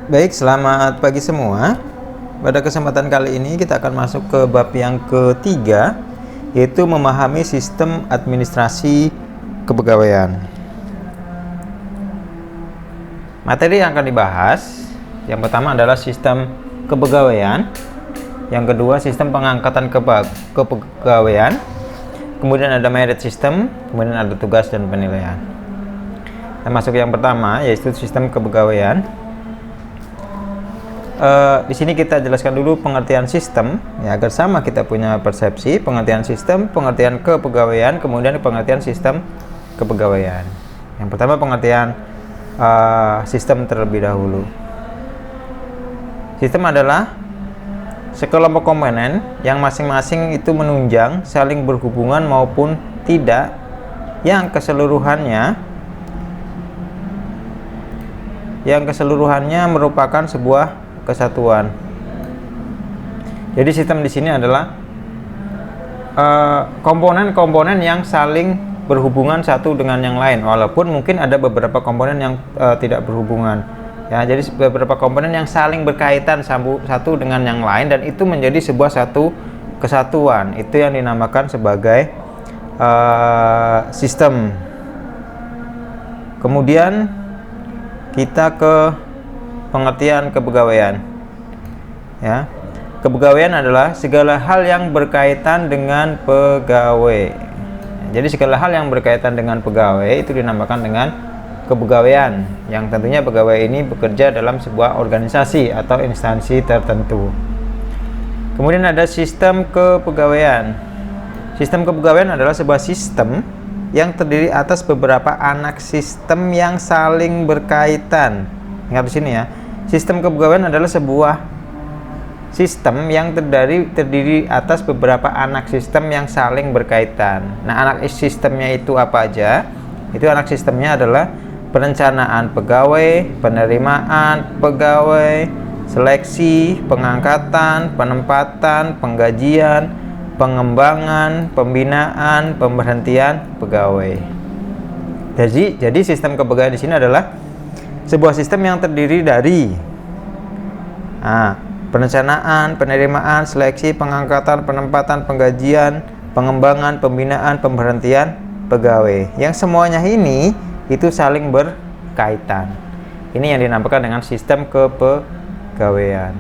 Baik, selamat pagi semua. Pada kesempatan kali ini kita akan masuk ke bab yang ketiga, yaitu memahami sistem administrasi kepegawaian. Materi yang akan dibahas, yang pertama adalah sistem kepegawaian, yang kedua sistem pengangkatan kepegawaian, kemudian ada merit system, kemudian ada tugas dan penilaian. Kita masuk yang pertama, yaitu sistem kepegawaian. Di sini kita jelaskan dulu pengertian sistem, ya, agar sama kita punya persepsi pengertian sistem, pengertian kepegawaian, kemudian pengertian sistem kepegawaian. Yang pertama pengertian sistem terlebih dahulu. Sistem adalah sekelompok komponen yang masing-masing itu menunjang, saling berhubungan maupun tidak, yang keseluruhannya merupakan sebuah kesatuan. Jadi sistem di sini adalah komponen-komponen yang saling berhubungan satu dengan yang lain, walaupun mungkin ada beberapa komponen yang tidak berhubungan. Ya, jadi beberapa komponen yang saling berkaitan satu dengan yang lain, dan itu menjadi sebuah satu kesatuan. Itu yang dinamakan sebagai sistem. Kemudian kita ke pengertian kepegawaian. Ya, kepegawaian adalah segala hal yang berkaitan dengan pegawai. Jadi segala hal yang berkaitan dengan pegawai itu dinamakan dengan kepegawaian, yang tentunya pegawai ini bekerja dalam sebuah organisasi atau instansi tertentu. Kemudian ada sistem kepegawaian. Sistem kepegawaian adalah sebuah sistem yang terdiri atas beberapa anak sistem yang saling berkaitan. Ingat di sini ya. Sistem kepegawaian adalah sebuah sistem yang terdiri atas beberapa anak sistem yang saling berkaitan. Nah, anak sistemnya itu apa aja? Itu anak sistemnya adalah perencanaan pegawai, penerimaan pegawai, seleksi, pengangkatan, penempatan, penggajian, pengembangan, pembinaan, pemberhentian pegawai. Jadi sistem kepegawaian di sini adalah sebuah sistem yang terdiri dari perencanaan, penerimaan, seleksi, pengangkatan, penempatan, penggajian, pengembangan, pembinaan, pemberhentian pegawai, yang semuanya ini itu saling berkaitan. Ini yang dinamakan dengan sistem kepegawaian.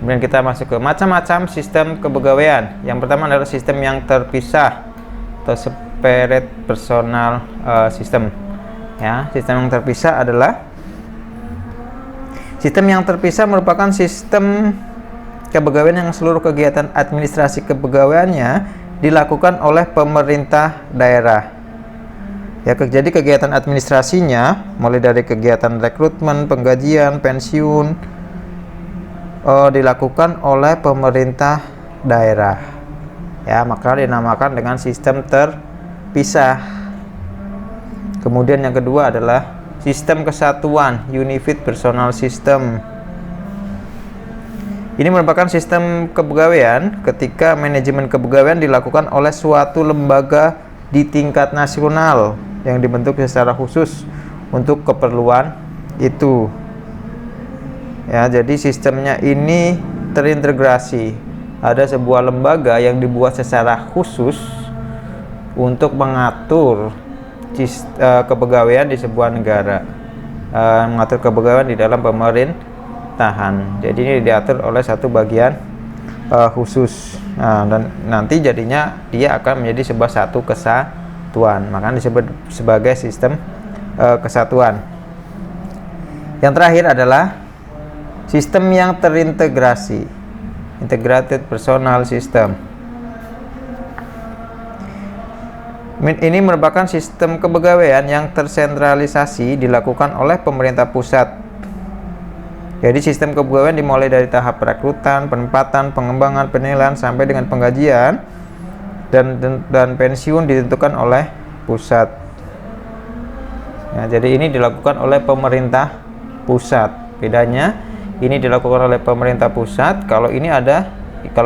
Kemudian kita masuk ke macam-macam sistem kepegawaian. Yang pertama adalah sistem yang terpisah atau separate personal system. Ya, sistem yang terpisah adalah sistem yang terpisah merupakan sistem kepegawaian yang seluruh kegiatan administrasi kepegawaiannya dilakukan oleh pemerintah daerah. Ya, jadi kegiatan administrasinya mulai dari kegiatan rekrutmen, penggajian, pensiun dilakukan oleh pemerintah daerah. Ya, maka dinamakan dengan sistem terpisah. Kemudian yang kedua adalah sistem kesatuan, unified personal system. Ini merupakan sistem kepegawaian ketika manajemen kepegawaian dilakukan oleh suatu lembaga di tingkat nasional yang dibentuk secara khusus untuk keperluan itu. Ya, jadi sistemnya ini terintegrasi. Ada sebuah lembaga yang dibuat secara khusus untuk mengatur kepegawaian di sebuah negara, mengatur kepegawaian di dalam pemerintahan. Jadi ini diatur oleh satu bagian khusus. Dan nanti jadinya dia akan menjadi sebuah satu kesatuan, makanya disebut sebagai sistem kesatuan. Yang terakhir adalah sistem yang terintegrasi, integrated personal system. Ini merupakan sistem kepegawaian yang tersentralisasi dilakukan oleh pemerintah pusat. Jadi sistem kepegawaian dimulai dari tahap perekrutan, penempatan, pengembangan, penilaian sampai dengan penggajian dan pensiun ditentukan oleh pusat. Ya, jadi ini dilakukan oleh pemerintah pusat. Bedanya ini dilakukan oleh pemerintah pusat. Kalau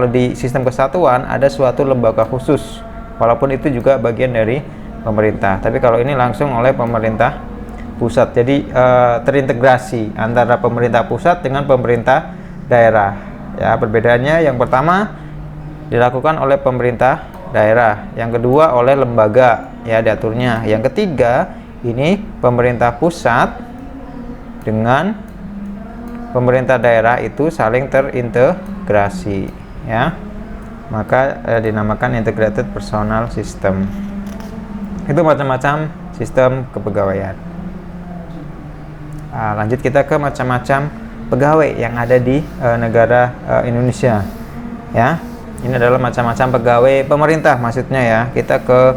di sistem kesatuan ada suatu lembaga khusus. Walaupun itu juga bagian dari pemerintah, tapi kalau ini langsung oleh pemerintah pusat. Jadi terintegrasi antara pemerintah pusat dengan pemerintah daerah. Ya, perbedaannya yang pertama dilakukan oleh pemerintah daerah, yang kedua oleh lembaga ya diaturnya, yang ketiga ini pemerintah pusat dengan pemerintah daerah itu saling terintegrasi ya, maka dinamakan integrated personal system. Itu macam-macam sistem kepegawaian. Lanjut kita ke macam-macam pegawai yang ada di negara Indonesia ya. Ini adalah macam-macam pegawai pemerintah maksudnya ya. Kita ke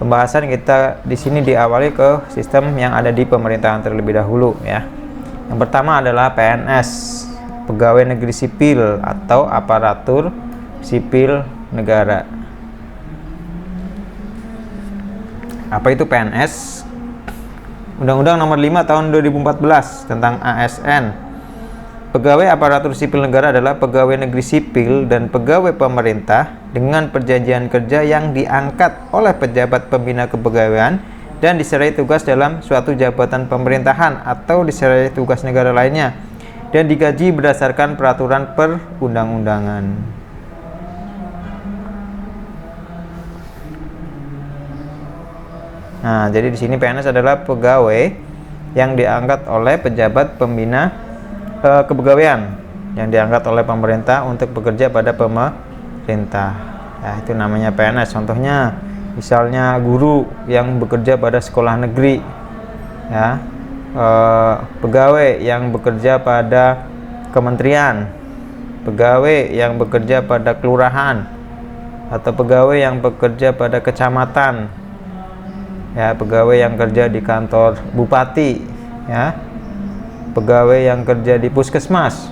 pembahasan kita di sini diawali ke sistem yang ada di pemerintahan terlebih dahulu ya. Yang pertama adalah PNS, pegawai negeri sipil atau aparatur sipil negara. Apa itu PNS? Undang-Undang Nomor 5 Tahun 2014 tentang ASN. Pegawai aparatur sipil negara adalah pegawai negeri sipil dan pegawai pemerintah dengan perjanjian kerja yang diangkat oleh pejabat pembina kepegawaian dan disertai tugas dalam suatu jabatan pemerintahan atau disertai tugas negara lainnya dan digaji berdasarkan peraturan perundang-undangan. Nah, jadi di sini PNS adalah pegawai yang diangkat oleh pejabat pembina kepegawaian yang diangkat oleh pemerintah untuk bekerja pada pemerintah. Ya, itu namanya PNS. Contohnya, misalnya guru yang bekerja pada sekolah negeri, ya, pegawai yang bekerja pada kementerian, pegawai yang bekerja pada kelurahan, atau pegawai yang bekerja pada kecamatan, ya, pegawai yang kerja di kantor bupati, ya, pegawai yang kerja di puskesmas,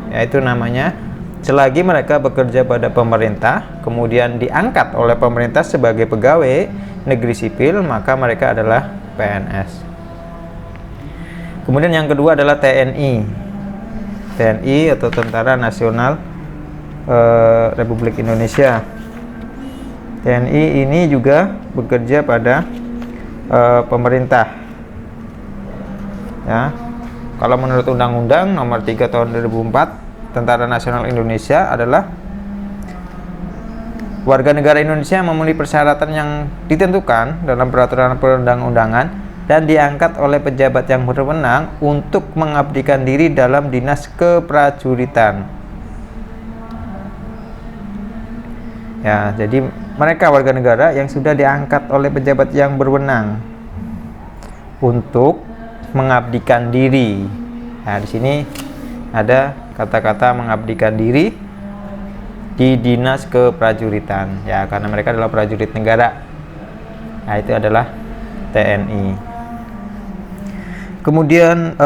yaitu namanya selagi mereka bekerja pada pemerintah kemudian diangkat oleh pemerintah sebagai pegawai negeri sipil, maka mereka adalah PNS. Kemudian yang kedua adalah TNI. TNI atau Tentara Nasional Republik Indonesia. TNI ini juga bekerja pada pemerintah ya. Kalau menurut Undang-Undang Nomor 3 Tahun 2004, Tentara Nasional Indonesia adalah warga negara Indonesia yang memenuhi persyaratan yang ditentukan dalam peraturan perundang-undangan dan diangkat oleh pejabat yang berwenang untuk mengabdikan diri dalam dinas keprajuritan. Ya, jadi mereka warga negara yang sudah diangkat oleh pejabat yang berwenang untuk mengabdikan diri. Nah, di sini ada kata-kata mengabdikan diri di dinas keprajuritan ya, karena mereka adalah prajurit negara. Nah, itu adalah TNI. Kemudian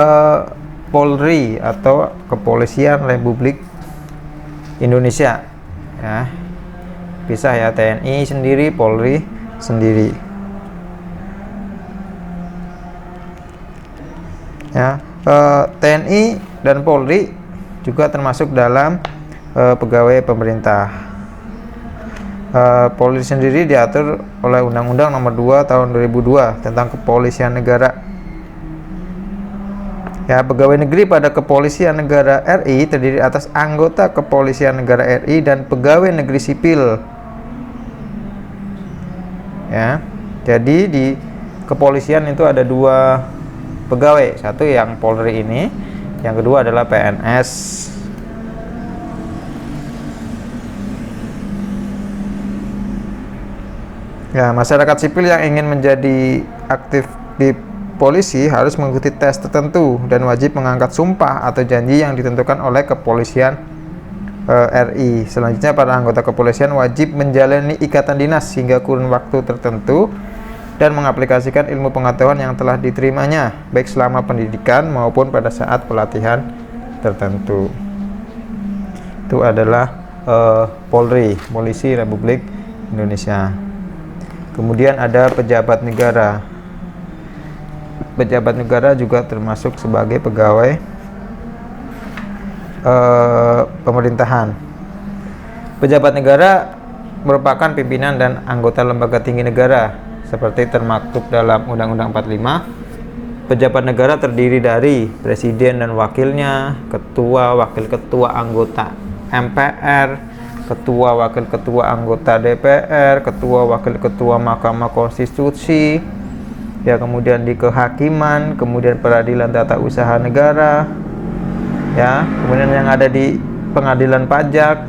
Polri atau Kepolisian Republik Indonesia ya. Pisah ya, TNI sendiri, Polri sendiri. Ya, TNI dan Polri juga termasuk dalam pegawai pemerintah. Polri sendiri diatur oleh Undang-Undang Nomor 2 Tahun 2002 tentang Kepolisian Negara. Ya, pegawai negeri pada Kepolisian Negara RI terdiri atas anggota Kepolisian Negara RI dan pegawai negeri sipil. Ya, jadi di kepolisian itu ada dua pegawai, satu yang Polri ini, yang kedua adalah PNS. Ya, masyarakat sipil yang ingin menjadi aktif di polisi harus mengikuti tes tertentu dan wajib mengangkat sumpah atau janji yang ditentukan oleh Kepolisian RI. Selanjutnya, para anggota kepolisian wajib menjalani ikatan dinas hingga kurun waktu tertentu dan mengaplikasikan ilmu pengetahuan yang telah diterimanya, baik selama pendidikan maupun pada saat pelatihan tertentu. Itu adalah Polri, Polisi Republik Indonesia. Kemudian ada pejabat negara. Pejabat negara juga termasuk sebagai pegawai pemerintahan. Pejabat negara merupakan pimpinan dan anggota lembaga tinggi negara seperti termaktub dalam Undang-Undang 45. Pejabat negara terdiri dari presiden dan wakilnya, ketua, wakil ketua, anggota MPR, ketua, wakil ketua, anggota DPR, ketua, wakil ketua Mahkamah Konstitusi, ya, kemudian di kehakiman, kemudian peradilan tata usaha negara, ya, kemudian yang ada di pengadilan pajak,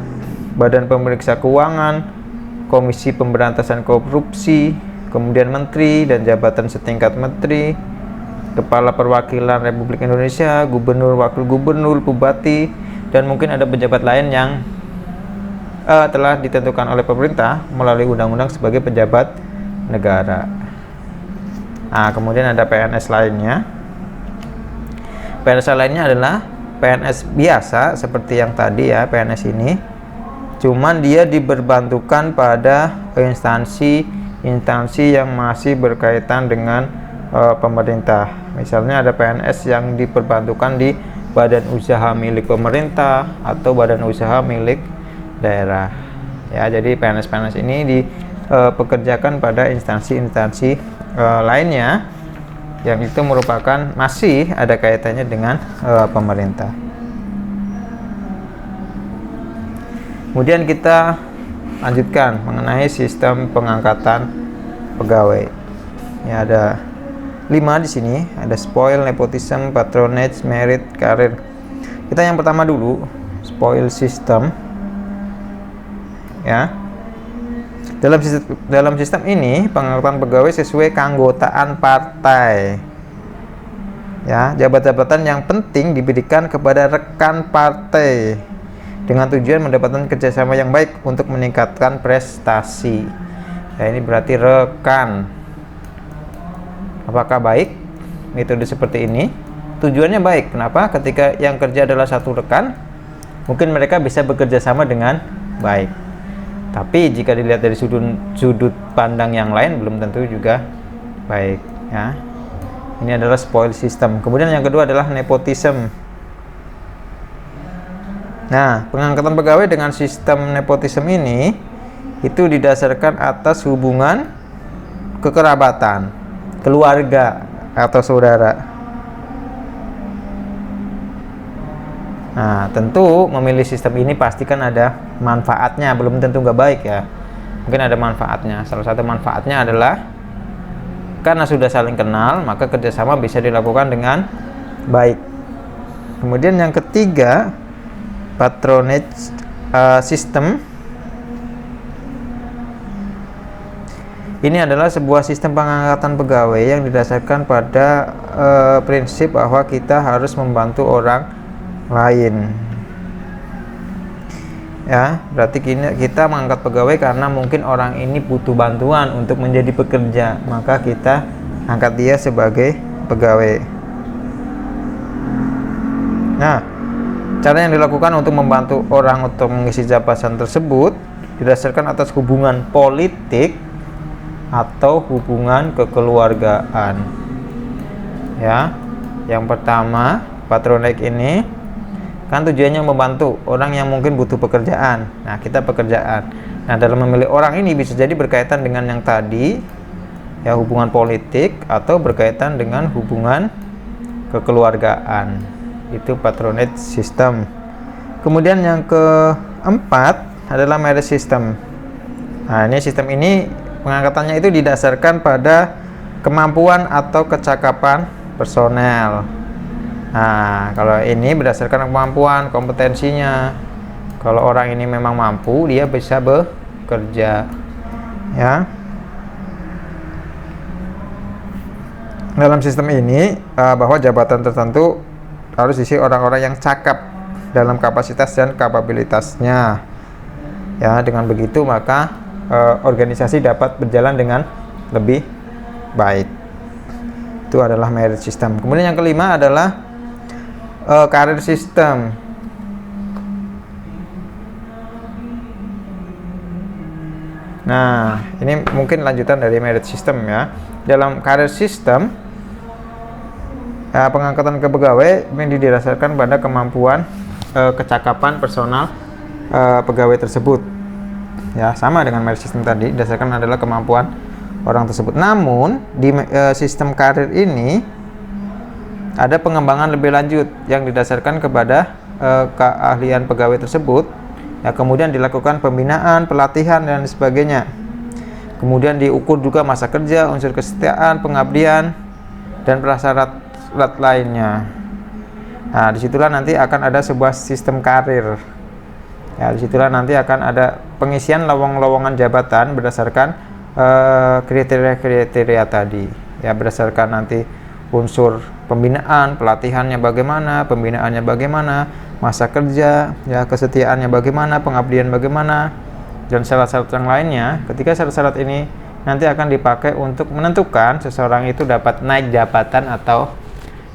badan pemeriksa keuangan, komisi pemberantasan korupsi, kemudian menteri dan jabatan setingkat menteri, kepala perwakilan Republik Indonesia, gubernur, wakil gubernur, bupati, dan mungkin ada pejabat lain yang telah ditentukan oleh pemerintah melalui undang-undang sebagai pejabat negara. Nah, kemudian ada PNS lainnya. PNS lainnya adalah PNS biasa seperti yang tadi ya, PNS ini. Cuman dia diberbantukan pada instansi yang masih berkaitan dengan pemerintah. Misalnya ada PNS yang diperbantukan di badan usaha milik pemerintah atau badan usaha milik daerah. Ya, jadi PNS ini dipekerjakan pada instansi-instansi lainnya yang itu merupakan masih ada kaitannya dengan pemerintah. Kemudian kita lanjutkan mengenai sistem pengangkatan pegawai. Ya, ada 5 di sini, ada spoil, nepotism, patronage, merit, karir. Kita yang pertama dulu, spoil system. Ya, dalam sistem ini pengangkatan pegawai sesuai keanggotaan partai. Ya, jabatan-jabatan yang penting diberikan kepada rekan partai dengan tujuan mendapatkan kerjasama yang baik untuk meningkatkan prestasi. Ya, ini berarti rekan. Apakah baik metode seperti ini? Tujuannya baik. Kenapa? Ketika yang kerja adalah satu rekan, mungkin mereka bisa bekerja sama dengan baik. Tapi jika dilihat dari sudut pandang yang lain, belum tentu juga baik. Ya, ini adalah spoil system. Kemudian yang kedua adalah nepotism. Nah, pengangkatan pegawai dengan sistem nepotism ini itu didasarkan atas hubungan kekerabatan, keluarga atau saudara. Nah, tentu memilih sistem ini pastikan ada manfaatnya, belum tentu nggak baik ya. Mungkin ada manfaatnya. Salah satu manfaatnya adalah karena sudah saling kenal, maka kerjasama bisa dilakukan dengan baik. Kemudian yang ketiga, patronage system. Ini adalah sebuah sistem pengangkatan pegawai yang didasarkan pada prinsip bahwa kita harus membantu orang lain. Ya, berarti kita mengangkat pegawai karena mungkin orang ini butuh bantuan untuk menjadi pekerja, maka kita angkat dia sebagai pegawai. Nah, cara yang dilakukan untuk membantu orang untuk mengisi jabatan tersebut didasarkan atas hubungan politik atau hubungan kekeluargaan. Ya, yang pertama, patronage ini kan tujuannya membantu orang yang mungkin butuh pekerjaan. Nah, kita pekerjaan. Nah, dalam memilih orang ini bisa jadi berkaitan dengan yang tadi, ya, hubungan politik atau berkaitan dengan hubungan kekeluargaan. Itu patronage system. Kemudian yang keempat adalah merit system. Nah, ini sistem ini pengangkatannya itu didasarkan pada kemampuan atau kecakapan personel. Nah, kalau ini berdasarkan kemampuan, kompetensinya. Kalau orang ini memang mampu, dia bisa bekerja. Ya. Dalam sistem ini, bahwa jabatan tertentu harus diisi orang-orang yang cakap dalam kapasitas dan kapabilitasnya. Ya, dengan begitu maka organisasi dapat berjalan dengan lebih baik. Itu adalah merit system. Kemudian yang kelima adalah career system. Nah, ini mungkin lanjutan dari merit system ya. Dalam career system, pengangkatan ke pegawai ini didasarkan pada kemampuan kecakapan personal pegawai tersebut. Ya, sama dengan merit system tadi, didasarkan adalah kemampuan orang tersebut. Namun di sistem karir ini ada pengembangan lebih lanjut yang didasarkan kepada keahlian pegawai tersebut. Ya, kemudian dilakukan pembinaan, pelatihan dan sebagainya. Kemudian diukur juga masa kerja, unsur kesetiaan, pengabdian dan prasyarat lainnya. Nah, disitulah nanti akan ada sebuah sistem karir. Ya, disitulah nanti akan ada pengisian lowongan jabatan berdasarkan kriteria-kriteria tadi. Ya, berdasarkan nanti unsur pembinaan, pelatihannya bagaimana, pembinaannya bagaimana, masa kerja, ya kesetiaannya bagaimana, pengabdian bagaimana, dan syarat-syarat yang lainnya. Ketika syarat-syarat ini nanti akan dipakai untuk menentukan seseorang itu dapat naik jabatan atau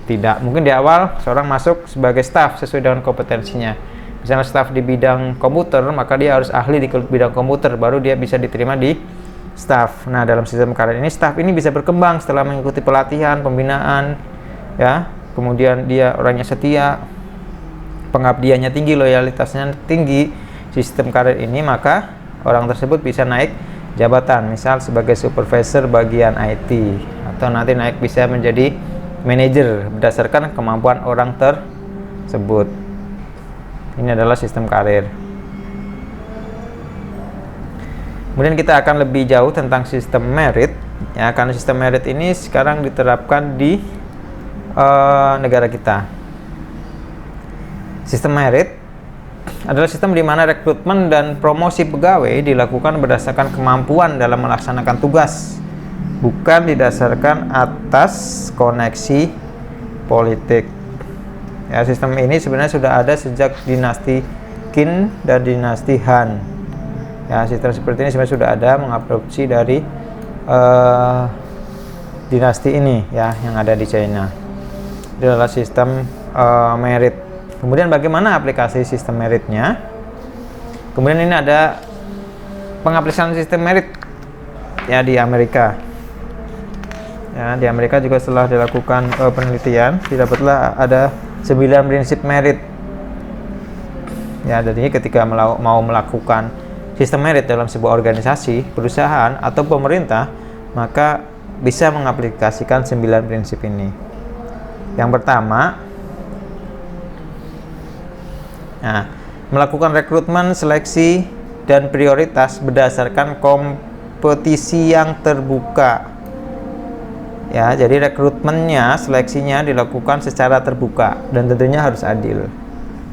tidak. Mungkin di awal seorang masuk sebagai staf sesuai dengan kompetensinya. Misalnya staf di bidang komputer, maka dia harus ahli di bidang komputer, baru dia bisa diterima di staf. Nah, dalam sistem karir ini staf ini bisa berkembang setelah mengikuti pelatihan, pembinaan, ya. Kemudian dia orangnya setia, pengabdiannya tinggi, loyalitasnya tinggi. Sistem karir ini maka orang tersebut bisa naik jabatan, misal sebagai supervisor bagian IT, atau nanti naik bisa menjadi manajer berdasarkan kemampuan orang tersebut. Ini adalah sistem karir. Kemudian kita akan lebih jauh tentang sistem merit, ya, karena sistem merit ini sekarang diterapkan di negara kita. Sistem merit adalah sistem di mana rekrutmen dan promosi pegawai dilakukan berdasarkan kemampuan dalam melaksanakan tugas, bukan didasarkan atas koneksi politik. Ya, sistem ini sebenarnya sudah ada sejak dinasti Qin dan dinasti Han. Ya, sistem seperti ini sebenarnya sudah ada, mengadopsi dari dinasti ini, ya, yang ada di China. Itu adalah sistem merit. Kemudian bagaimana aplikasi sistem meritnya? Kemudian ini ada pengaplikasian sistem merit, ya, di Amerika. Ya, di Amerika juga setelah dilakukan penelitian, didapatlah ada 9 prinsip merit. Ya, jadi ketika mau melakukan sistem merit dalam sebuah organisasi, perusahaan atau pemerintah, maka bisa mengaplikasikan 9 prinsip ini. Yang pertama, melakukan rekrutmen, seleksi, dan prioritas berdasarkan kompetisi yang terbuka. Ya, jadi rekrutmennya, seleksinya dilakukan secara terbuka dan tentunya harus adil.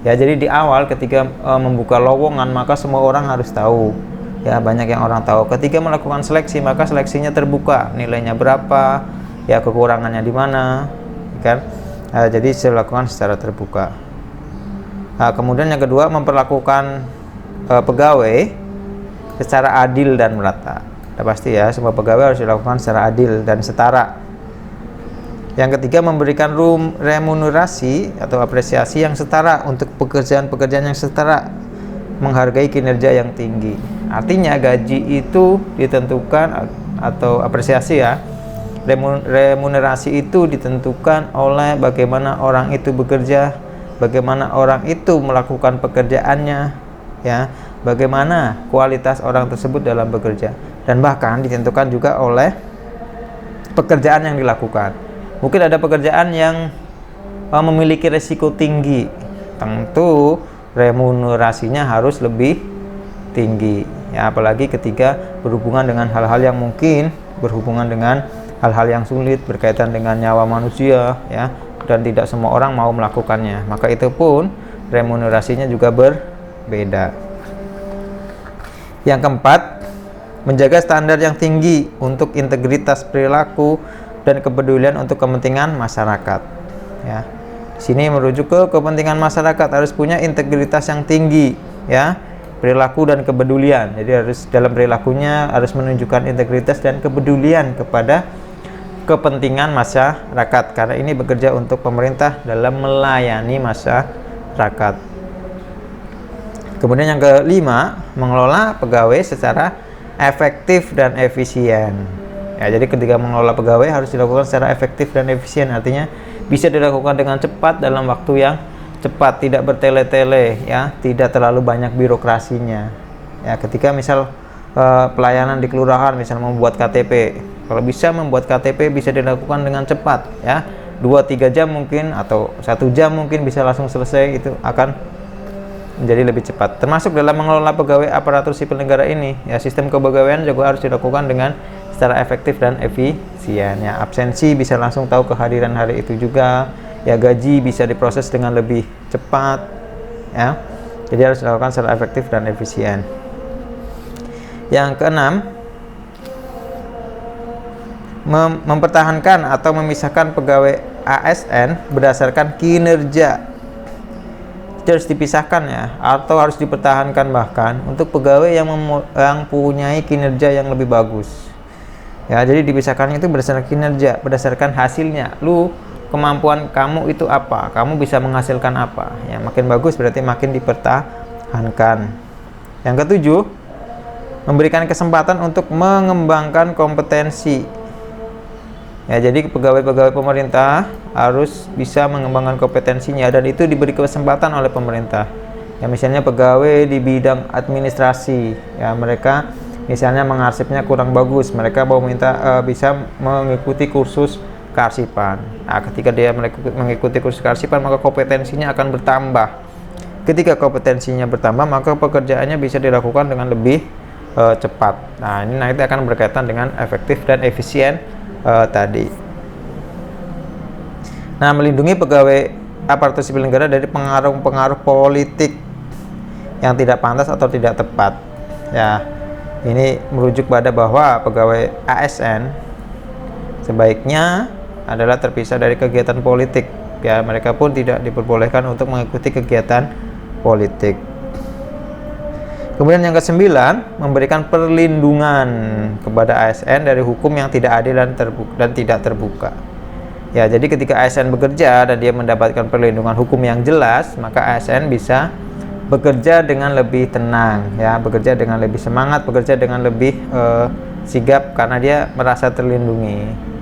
Ya, jadi di awal ketika membuka lowongan, maka semua orang harus tahu. Ya, banyak yang orang tahu. Ketika melakukan seleksi, maka seleksinya terbuka. Nilainya berapa? Ya, kekurangannya di mana? Kan? Jadi dilakukan secara terbuka. Kemudian yang kedua, memperlakukan pegawai secara adil dan merata. Sudah pasti ya, semua pegawai harus dilakukan secara adil dan setara. Yang ketiga, memberikan remunerasi atau apresiasi yang setara untuk pekerjaan-pekerjaan yang setara, menghargai kinerja yang tinggi. Artinya gaji itu ditentukan, atau apresiasi ya, remunerasi itu ditentukan oleh bagaimana orang itu bekerja, bagaimana orang itu melakukan pekerjaannya, ya, bagaimana kualitas orang tersebut dalam bekerja, dan bahkan ditentukan juga oleh pekerjaan yang dilakukan. Mungkin ada pekerjaan yang memiliki resiko tinggi, tentu remunerasinya harus lebih tinggi, ya, apalagi ketika berhubungan dengan hal-hal yang mungkin berhubungan dengan hal-hal yang sulit berkaitan dengan nyawa manusia, ya, dan tidak semua orang mau melakukannya, maka itu pun remunerasinya juga berbeda. Yang keempat, menjaga standar yang tinggi untuk integritas perilaku dan kepedulian untuk kepentingan masyarakat. Ya, di sini merujuk ke kepentingan masyarakat, harus punya integritas yang tinggi, ya, perilaku dan kepedulian. Jadi harus dalam perilakunya harus menunjukkan integritas dan kepedulian kepada kepentingan masyarakat, karena ini bekerja untuk pemerintah dalam melayani masyarakat. Kemudian yang kelima, mengelola pegawai secara efektif dan efisien. Ya, jadi ketika mengelola pegawai harus dilakukan secara efektif dan efisien, artinya bisa dilakukan dengan cepat dalam waktu yang cepat, tidak bertele-tele, ya, tidak terlalu banyak birokrasinya. Ya, ketika misal pelayanan di kelurahan, misalnya membuat KTP. Kalau bisa membuat KTP bisa dilakukan dengan cepat ya, 2-3 jam mungkin, atau 1 jam mungkin bisa langsung selesai, itu akan menjadi lebih cepat. Termasuk dalam mengelola pegawai aparatur sipil negara ini ya, sistem kepegawaian juga harus dilakukan dengan secara efektif dan efisien ya. Absensi bisa langsung tahu kehadiran hari itu juga ya, gaji bisa diproses dengan lebih cepat ya. Jadi harus dilakukan secara efektif dan efisien. Yang keenam, mempertahankan atau memisahkan pegawai ASN berdasarkan kinerja. Harus dipisahkan ya, atau harus dipertahankan bahkan untuk pegawai yang mempunyai kinerja yang lebih bagus ya. Jadi dipisahkan itu berdasarkan kinerja, berdasarkan hasilnya. Kemampuan kamu itu apa, kamu bisa menghasilkan apa ya, makin bagus berarti makin dipertahankan. Yang ketujuh, memberikan kesempatan untuk mengembangkan kompetensi ya. Jadi pegawai-pegawai pemerintah harus bisa mengembangkan kompetensinya, dan itu diberi kesempatan oleh pemerintah ya. Misalnya pegawai di bidang administrasi ya, mereka misalnya mengarsipnya kurang bagus, mereka mau minta bisa mengikuti kursus kearsipan. Nah, ketika dia mengikuti kursus kearsipan, maka kompetensinya akan bertambah. Ketika kompetensinya bertambah, maka pekerjaannya bisa dilakukan dengan lebih cepat. Nah, ini nanti akan berkaitan dengan efektif dan efisien tadi. Nah, melindungi pegawai aparatur sipil negara dari pengaruh-pengaruh politik yang tidak pantas atau tidak tepat ya. Ini merujuk pada bahwa pegawai ASN sebaiknya adalah terpisah dari kegiatan politik ya. Mereka pun tidak diperbolehkan untuk mengikuti kegiatan politik. Kemudian yang ke-9, memberikan perlindungan kepada ASN dari hukum yang tidak adil dan tidak terbuka. Ya, jadi ketika ASN bekerja dan dia mendapatkan perlindungan hukum yang jelas, maka ASN bisa bekerja dengan lebih tenang ya, bekerja dengan lebih semangat, bekerja dengan lebih sigap karena dia merasa terlindungi.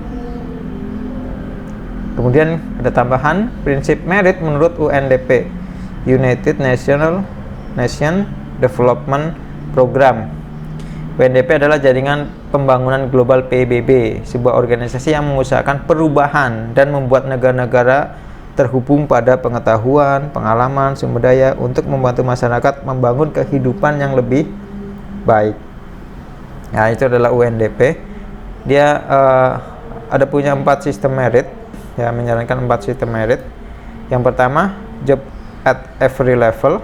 Kemudian ada tambahan prinsip merit menurut UNDP, United Nation Development Program. UNDP adalah jaringan pembangunan global PBB, sebuah organisasi yang mengusahakan perubahan dan membuat negara-negara terhubung pada pengetahuan, pengalaman, sumber daya untuk membantu masyarakat membangun kehidupan yang lebih baik. Nah, itu adalah UNDP. Dia ada punya 4 sistem merit ya, menyarankan 4 sistem merit. Yang pertama, job at every level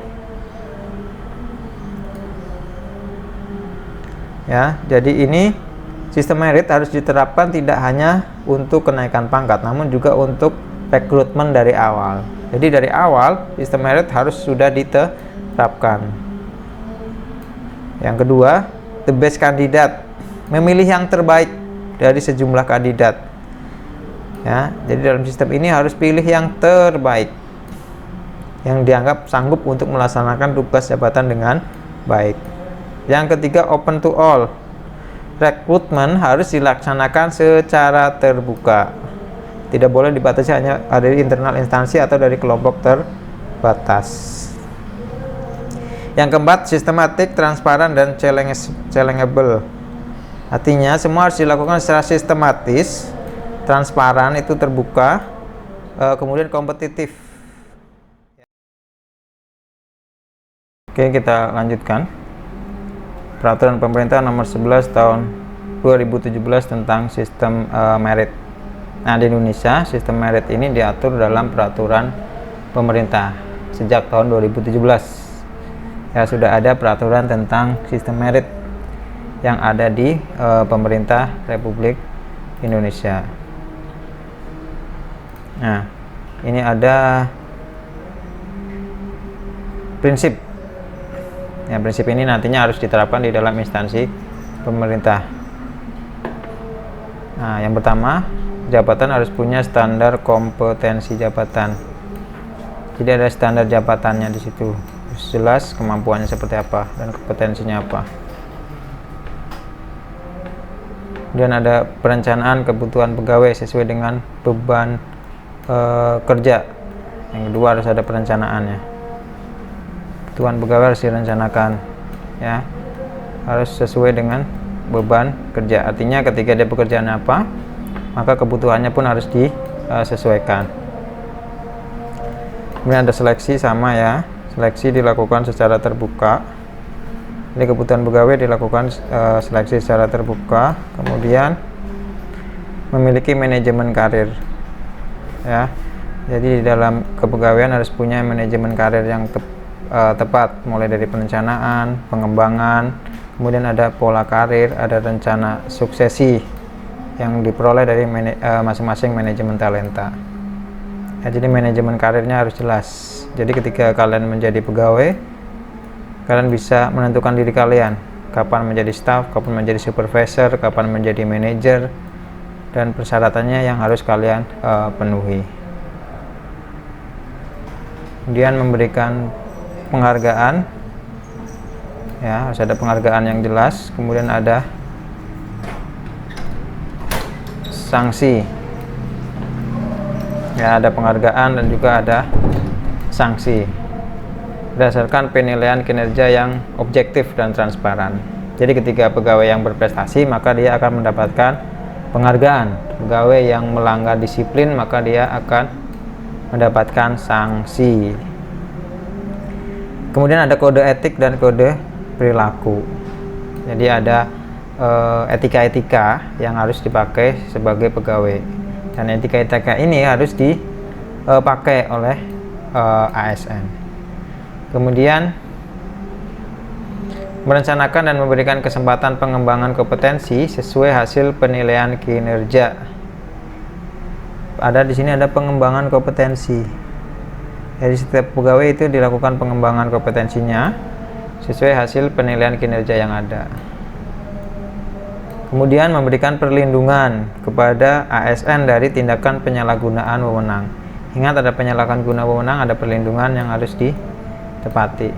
ya. Jadi ini sistem merit harus diterapkan tidak hanya untuk kenaikan pangkat, namun juga untuk rekrutmen dari awal. Jadi dari awal sistem merit harus sudah diterapkan. Yang kedua, the best candidate, memilih yang terbaik dari sejumlah kandidat ya. Jadi dalam sistem ini harus pilih yang terbaik, yang dianggap sanggup untuk melaksanakan tugas jabatan dengan baik. Yang ketiga, open to all, rekrutmen harus dilaksanakan secara terbuka, tidak boleh dibatasi hanya dari internal instansi atau dari kelompok terbatas. Yang keempat, sistematik, transparan, dan challengeable. Artinya semua harus dilakukan secara sistematis, transparan, itu terbuka, kemudian kompetitif. Oke, kita lanjutkan. Peraturan Pemerintah Nomor 11 Tahun 2017 tentang sistem merit. Nah, di Indonesia sistem merit ini diatur dalam peraturan pemerintah sejak tahun 2017. Ya, sudah ada peraturan tentang sistem merit yang ada di pemerintah Republik Indonesia. Nah, ini ada prinsip. Ya, prinsip ini nantinya harus diterapkan di dalam instansi pemerintah. Nah, yang pertama, jabatan harus punya standar kompetensi jabatan. Jadi ada standar jabatannya di situ. Jelas kemampuannya seperti apa dan kompetensinya apa. Kemudian ada perencanaan kebutuhan pegawai sesuai dengan beban kerja. Yang kedua, harus ada perencanaannya. Kebutuhan pegawai harus direncanakan ya. harus sesuai dengan beban kerja. Artinya ketika dia pekerjaan apa, maka kebutuhannya pun harus disesuaikan. Kemudian ada seleksi, sama ya. Seleksi dilakukan secara terbuka. Ini kebutuhan pegawai dilakukan seleksi secara terbuka. Kemudian memiliki manajemen karir, ya. Jadi di dalam kepegawaian harus punya manajemen karir yang tepat, mulai dari perencanaan, pengembangan, kemudian ada pola karir, ada rencana suksesi yang diperoleh dari masing-masing manajemen talenta. Ya, jadi manajemen karirnya harus jelas. Jadi ketika kalian menjadi pegawai, kalian bisa menentukan diri kalian kapan menjadi staff, kapan menjadi supervisor, kapan menjadi manajer, dan persyaratannya yang harus kalian penuhi. Kemudian memberikan penghargaan, ya, harus ada penghargaan yang jelas. Kemudian ada sanksi, ya, ada penghargaan dan juga ada sanksi berdasarkan penilaian kinerja yang objektif dan transparan. Jadi ketika pegawai yang berprestasi, maka dia akan mendapatkan penghargaan. Pegawai yang melanggar disiplin, maka dia akan mendapatkan sanksi. Kemudian ada kode etik dan kode perilaku. Jadi ada etika-etika yang harus dipakai sebagai pegawai, dan etika-etika ini harus dipakai oleh ASN. Kemudian merencanakan dan memberikan kesempatan pengembangan kompetensi sesuai hasil penilaian kinerja. Di sini ada pengembangan kompetensi. Jadi setiap pegawai itu dilakukan pengembangan kompetensinya sesuai hasil penilaian kinerja yang ada. Kemudian memberikan perlindungan kepada ASN dari tindakan penyalahgunaan wewenang. Ingat, ada penyalahgunaan wewenang, ada perlindungan yang harus ditepati.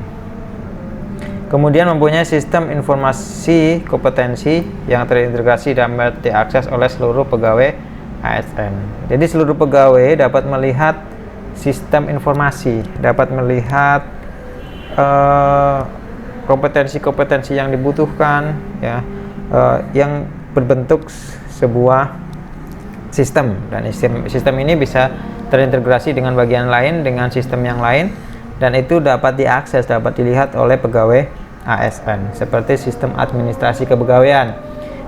Kemudian mempunyai sistem informasi kompetensi yang terintegrasi dan dapat diakses oleh seluruh pegawai ASN. Jadi seluruh pegawai dapat melihat sistem informasi, dapat melihat kompetensi-kompetensi yang dibutuhkan, ya, yang berbentuk sebuah sistem, dan sistem ini bisa terintegrasi dengan bagian lain, dengan sistem yang lain, dan itu dapat diakses, dapat dilihat oleh pegawai ASN, seperti sistem administrasi kepegawaian,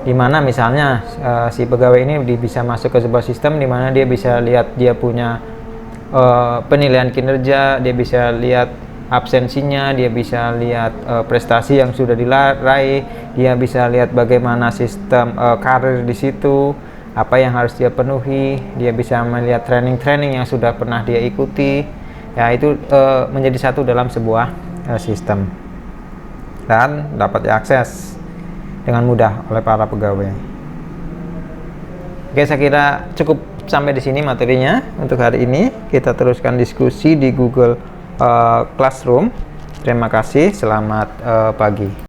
di mana misalnya si pegawai ini bisa masuk ke sebuah sistem di mana dia bisa lihat dia punya penilaian kinerja, dia bisa lihat absensinya, dia bisa lihat prestasi yang sudah diraih, dia bisa lihat bagaimana sistem karir di situ, apa yang harus dia penuhi, dia bisa melihat training-training yang sudah pernah dia ikuti. Ya, itu menjadi satu dalam sebuah sistem dan dapat diakses dengan mudah oleh para pegawai. Oke, saya kira cukup sampai di sini materinya untuk hari ini. Kita teruskan diskusi di Google Classroom. Terima kasih, selamat pagi.